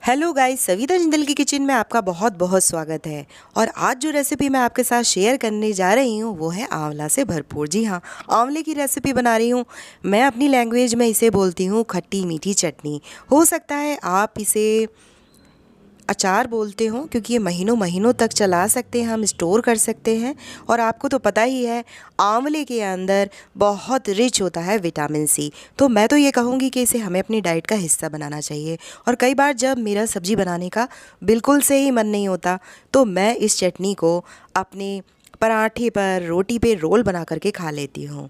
Hello guys, Savita Jindal की kitchen में आपका बहुत बहुत स्वागत है। और आज जो रेसिपी मैं आपके साथ शेयर करने जा रही हूँ वो है आंवला से भरपूर। जी हाँ, आंवले की रेसिपी बना रही हूँ। मैं अपनी लैंग्वेज में इसे बोलती हूँ खट्टी मीठी चटनी। हो सकता है आप इसे अचार बोलते हो, क्योंकि ये महीनों महीनों तक चला सकते हैं, हम स्टोर कर सकते हैं। और आपको तो पता ही है आंवले के अंदर बहुत रिच होता है विटामिन सी। तो मैं तो ये कहूँगी कि इसे हमें अपनी डाइट का हिस्सा बनाना चाहिए। और कई बार जब मेरा सब्ज़ी बनाने का बिल्कुल से ही मन नहीं होता तो मैं इस चटनी को अपने पराठे पर, रोटी पे रोल बना करके खा लेती हूँ।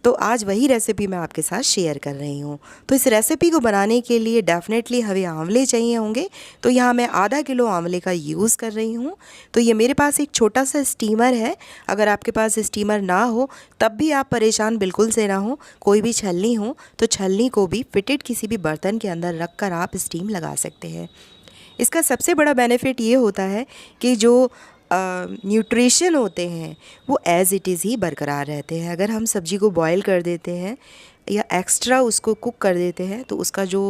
तो आज वही रेसिपी मैं आपके साथ शेयर कर रही हूँ। तो इस रेसिपी को बनाने के लिए डेफ़िनेटली हमें आंवले चाहिए होंगे। तो यहाँ मैं आधा किलो आंवले का यूज़ कर रही हूँ। तो ये मेरे पास एक छोटा सा स्टीमर है। अगर आपके पास स्टीमर ना हो तब भी आप परेशान बिल्कुल से ना हो। कोई भी छलनी हो तो छलनी को भी फिटेड किसी भी बर्तन के अंदर रख कर आप स्टीम लगा सकते हैं। इसका सबसे बड़ा बेनिफिट ये होता है कि जो न्यूट्रिशन होते हैं वो एज़ इट इज़ ही बरकरार रहते हैं। अगर हम सब्ज़ी को बॉईल कर देते हैं या एक्स्ट्रा उसको कुक कर देते हैं तो उसका जो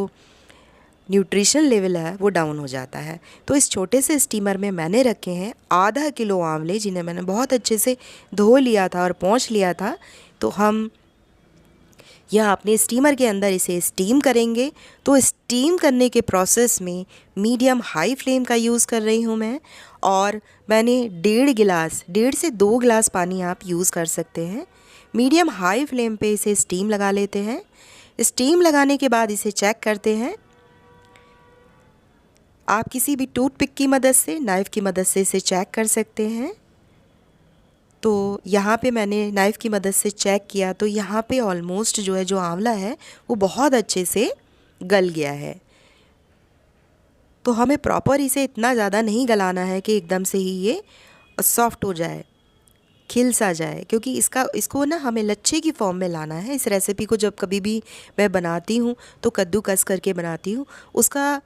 न्यूट्रिशन लेवल है वो डाउन हो जाता है। तो इस छोटे से स्टीमर में मैंने रखे हैं आधा किलो आंवले, जिन्हें मैंने बहुत अच्छे से धो लिया था और पोंछ लिया था। तो हम या अपने स्टीमर के अंदर इसे स्टीम करेंगे। तो स्टीम करने के प्रोसेस में मीडियम हाई फ्लेम का यूज़ कर रही हूँ मैं। और मैंने 1.5 से 2 गिलास पानी आप यूज़ कर सकते हैं। मीडियम हाई फ्लेम पे इसे स्टीम लगा लेते हैं। स्टीम लगाने के बाद इसे चेक करते हैं। आप किसी भी टूथपिक की मदद से, नाइफ़ की मदद से इसे चेक कर सकते हैं। तो यहाँ पे मैंने नाइफ़ की मदद से चेक किया तो यहाँ पे ऑलमोस्ट जो आंवला है वो बहुत अच्छे से गल गया है। तो हमें प्रॉपर इसे इतना ज़्यादा नहीं गलाना है कि एकदम से ही ये सॉफ्ट हो जाए, खिल सा जाए, क्योंकि इसको ना हमें लच्छे की फॉर्म में लाना है। इस रेसिपी को जब कभी भी मैं बनाती हूँ तो कद्दूकस करके बनाती हूँ। उसका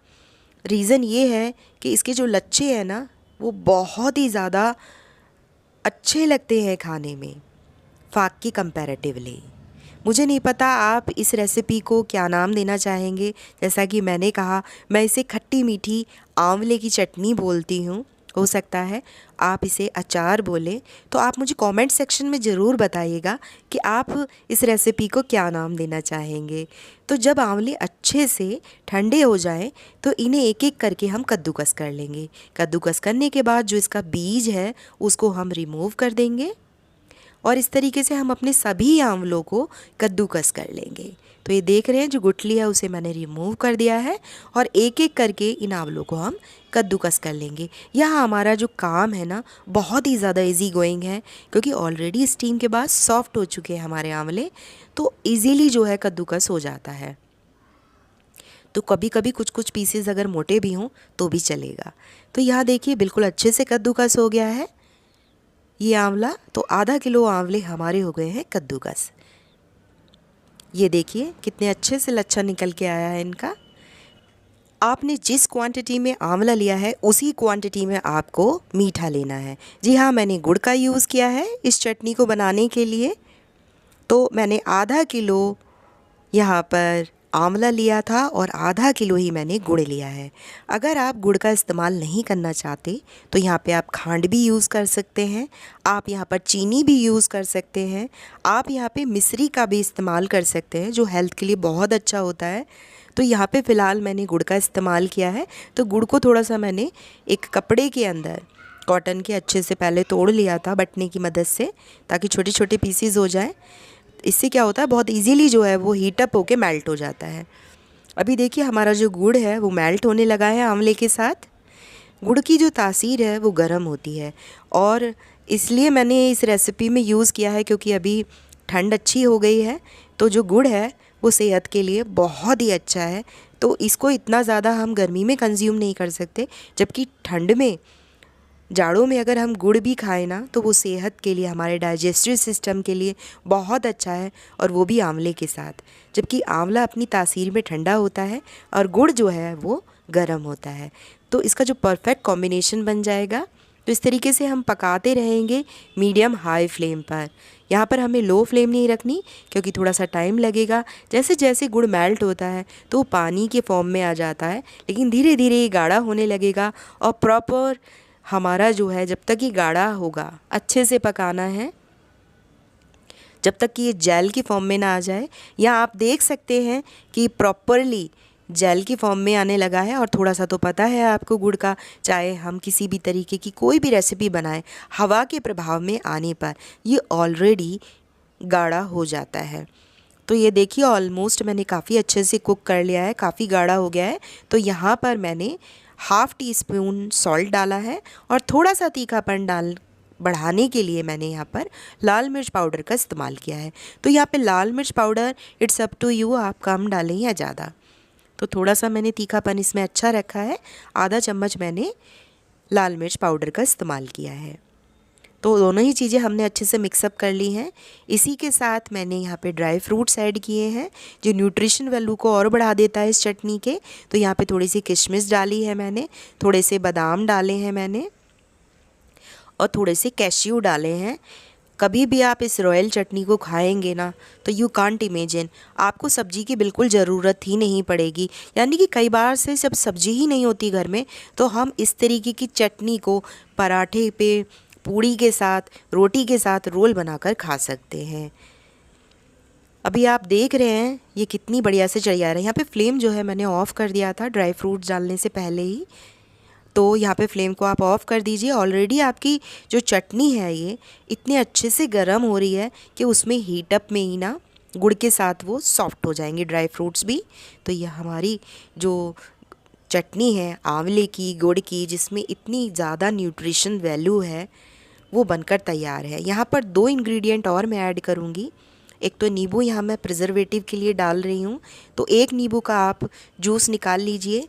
रीज़न ये है कि इसके जो लच्छे हैं ना वो बहुत ही ज़्यादा अच्छे लगते हैं खाने में, फाक की कंपैरेटिवली। मुझे नहीं पता आप इस रेसिपी को क्या नाम देना चाहेंगे। जैसा कि मैंने कहा, मैं इसे खट्टी मीठी आंवले की चटनी बोलती हूँ। हो सकता है आप इसे अचार बोलें। तो आप मुझे कमेंट सेक्शन में ज़रूर बताइएगा कि आप इस रेसिपी को क्या नाम देना चाहेंगे। तो जब आंवले अच्छे से ठंडे हो जाएं तो इन्हें एक एक करके हम कद्दूकस कर लेंगे। कद्दूकस करने के बाद जो इसका बीज है उसको हम रिमूव कर देंगे और इस तरीके से हम अपने सभी आंवलों को कद्दूकस कर लेंगे। तो ये देख रहे हैं, जो गुठली है उसे मैंने रिमूव कर दिया है और एक एक करके इन आंवलों को हम कद्दूकस कर लेंगे। यहाँ हमारा जो काम है ना बहुत ही ज़्यादा इजी गोइंग है, क्योंकि ऑलरेडी स्टीम के बाद सॉफ्ट हो चुके हैं हमारे आंवले। तो इजीली जो है कद्दूकस हो जाता है। तो कभी कभी कुछ कुछ पीसेस अगर मोटे भी हों तो भी चलेगा। तो यहाँ देखिए बिल्कुल अच्छे से कद्दूकस हो गया है ये आंवला। तो आधा किलो आंवले हमारे हो गए हैं कद्दूकस। ये देखिए कितने अच्छे से लच्छा निकल के आया है इनका। आपने जिस क्वांटिटी में आंवला लिया है उसी क्वांटिटी में आपको मीठा लेना है। जी हाँ, मैंने गुड़ का यूज़ किया है इस चटनी को बनाने के लिए। तो मैंने आधा किलो यहाँ पर आंवला लिया था और आधा किलो ही मैंने गुड़ लिया है। अगर आप गुड़ का इस्तेमाल नहीं करना चाहते तो यहाँ पे आप खांड भी यूज़ कर सकते हैं, आप यहाँ पर चीनी भी यूज़ कर सकते हैं, आप यहाँ पे मिश्री का भी इस्तेमाल कर सकते हैं जो हेल्थ के लिए बहुत अच्छा होता है। तो यहाँ पे फ़िलहाल मैंने गुड़ का इस्तेमाल किया है। तो गुड़ को थोड़ा सा मैंने एक कपड़े के अंदर कॉटन के अच्छे से पहले तोड़ लिया था बटने की मदद से, ताकि छोटे छोटे पीसीज हो जाए। इससे क्या होता है, बहुत इजीली जो है वो हीट अप होके मेल्ट हो जाता है। अभी देखिए हमारा जो गुड़ है वो मेल्ट होने लगा है आंवले के साथ। गुड़ की जो तासीर है वो गर्म होती है और इसलिए मैंने इस रेसिपी में यूज़ किया है, क्योंकि अभी ठंड अच्छी हो गई है। तो जो गुड़ है वो सेहत के लिए बहुत ही अच्छा है। तो इसको इतना ज़्यादा हम गर्मी में कंज्यूम नहीं कर सकते, जबकि ठंड में, जाड़ों में अगर हम गुड़ भी खाएं ना तो वो सेहत के लिए, हमारे डाइजेस्टिव सिस्टम के लिए बहुत अच्छा है, और वो भी आंवले के साथ। जबकि आंवला अपनी तासीर में ठंडा होता है और गुड़ जो है वो गर्म होता है। तो इसका जो परफेक्ट कॉम्बिनेशन बन जाएगा। तो इस तरीके से हम पकाते रहेंगे मीडियम हाई फ्लेम पर। यहाँ पर हमें लो फ्लेम नहीं रखनी क्योंकि थोड़ा सा टाइम लगेगा। जैसे जैसे गुड़ मेल्ट होता है तो वो पानी के फॉर्म में आ जाता है, लेकिन धीरे धीरे ये गाढ़ा होने लगेगा। और प्रॉपर हमारा जो है, जब तक ये गाढ़ा होगा, अच्छे से पकाना है जब तक कि ये जेल की फॉर्म में ना आ जाए। यहाँ आप देख सकते हैं कि प्रॉपरली जेल की फॉर्म में आने लगा है। और थोड़ा सा तो पता है आपको गुड़ का, चाहे हम किसी भी तरीके की कोई भी रेसिपी बनाएं, हवा के प्रभाव में आने पर ये ऑलरेडी गाढ़ा हो जाता है। तो ये देखिए ऑलमोस्ट मैंने काफ़ी अच्छे से कुक कर लिया है, काफ़ी गाढ़ा हो गया है। तो यहाँ पर मैंने हाफ़ टी स्पून सॉल्ट डाला है और थोड़ा सा तीखापन बढ़ाने के लिए मैंने यहाँ पर लाल मिर्च पाउडर का इस्तेमाल किया है। तो यहाँ पे लाल मिर्च powder it's up to you, आप कम डालें या ज़्यादा। तो थोड़ा सा मैंने तीखापन इसमें अच्छा रखा है, आधा चम्मच मैंने लाल मिर्च पाउडर का इस्तेमाल किया है। तो दोनों ही चीज़ें हमने अच्छे से मिक्सअप कर ली हैं। इसी के साथ मैंने यहाँ पे ड्राई फ्रूट्स ऐड किए हैं जो न्यूट्रिशन वैल्यू को और बढ़ा देता है इस चटनी के। तो यहाँ पे थोड़ी सी किशमिश डाली है मैंने, थोड़े से बादाम डाले हैं मैंने और थोड़े से कैश्यू डाले हैं। कभी भी आप इस रॉयल चटनी को खाएंगे ना तो यू कांट इमेजिन, आपको सब्जी की बिल्कुल ज़रूरत ही नहीं पड़ेगी। यानी कि कई बार से जब सब्जी ही नहीं होती घर में तो हम इस तरीके की चटनी को पराठे पे, पूड़ी के साथ, रोटी के साथ रोल बनाकर खा सकते हैं। अभी आप देख रहे हैं ये कितनी बढ़िया से चढ़ आ रहा है। यहाँ पे फ्लेम जो है मैंने ऑफ़ कर दिया था ड्राई फ्रूट्स डालने से पहले ही। तो यहाँ पे फ्लेम को आप ऑफ़ कर दीजिए। ऑलरेडी आपकी जो चटनी है ये इतने अच्छे से गर्म हो रही है कि उसमें हीट अप में ही ना गुड़ के साथ वो सॉफ्ट हो जाएंगे ड्राई फ्रूट्स भी। तो ये हमारी जो चटनी है आंवले की, गुड़ की, जिसमें इतनी ज़्यादा न्यूट्रिशन वैल्यू है, वो बनकर तैयार है। यहाँ पर 2 इंग्रेडिएंट और मैं ऐड करूँगी। एक तो नींबू यहाँ मैं प्रिजर्वेटिव के लिए डाल रही हूँ, तो 1 नींबू का आप जूस निकाल लीजिए।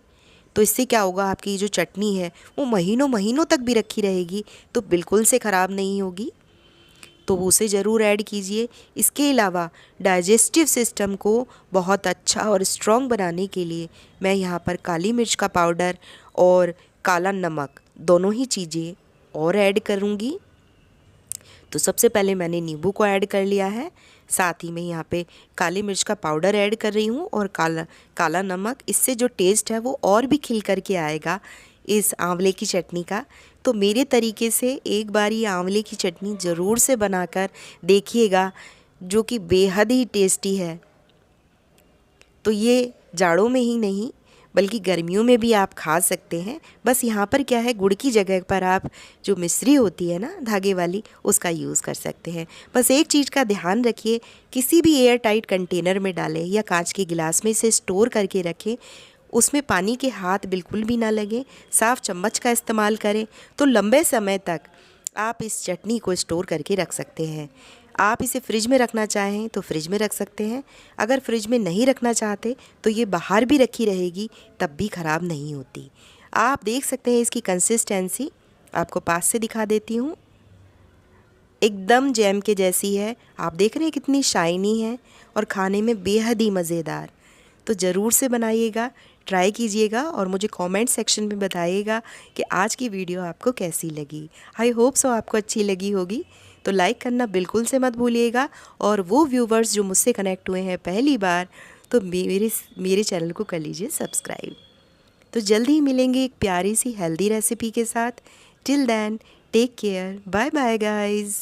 तो इससे क्या होगा, आपकी जो चटनी है वो महीनों महीनों तक भी रखी रहेगी, तो बिल्कुल से ख़राब नहीं होगी। तो उसे ज़रूर ऐड कीजिए। इसके अलावा डाइजेस्टिव सिस्टम को बहुत अच्छा और स्ट्रॉन्ग बनाने के लिए मैं यहाँ पर काली मिर्च का पाउडर और काला नमक दोनों ही चीज़ें और ऐड करूँगी। तो सबसे पहले मैंने नींबू को ऐड कर लिया है, साथ ही में यहाँ पे काली मिर्च का पाउडर ऐड कर रही हूँ और काला नमक। इससे जो टेस्ट है वो और भी खिल कर के आएगा इस आंवले की चटनी का। तो मेरे तरीके से एक बार ये आंवले की चटनी ज़रूर से बनाकर देखिएगा, जो कि बेहद ही टेस्टी है। तो ये जाड़ों में ही नहीं बल्कि गर्मियों में भी आप खा सकते हैं। बस यहाँ पर क्या है, गुड़ की जगह पर आप जो मिश्री होती है ना धागे वाली, उसका यूज़ कर सकते हैं। बस एक चीज़ का ध्यान रखिए, किसी भी एयर टाइट कंटेनर में डालें या कांच के गिलास में इसे स्टोर करके रखें। उसमें पानी के हाथ बिल्कुल भी ना लगे, साफ़ चम्मच का इस्तेमाल करें तो लंबे समय तक आप इस चटनी को स्टोर करके रख सकते हैं। आप इसे फ्रिज में रखना चाहें तो फ्रिज में रख सकते हैं। अगर फ्रिज में नहीं रखना चाहते तो ये बाहर भी रखी रहेगी, तब भी ख़राब नहीं होती। आप देख सकते हैं इसकी कंसिस्टेंसी, आपको पास से दिखा देती हूँ, एकदम जैम के जैसी है। आप देख रहे हैं कितनी शाइनी है और खाने में बेहद ही मज़ेदार। तो ज़रूर से बनाइएगा, ट्राई कीजिएगा और मुझे कमेंट सेक्शन में बताइएगा कि आज की वीडियो आपको कैसी लगी। आई होप सो आपको अच्छी लगी होगी। तो लाइक करना बिल्कुल से मत भूलिएगा। और वो व्यूवर्स जो मुझसे कनेक्ट हुए हैं पहली बार, तो मेरे चैनल को कर लीजिए सब्सक्राइब। तो जल्दी ही मिलेंगे एक प्यारी सी हेल्दी रेसिपी के साथ। Till then take care, bye bye guys.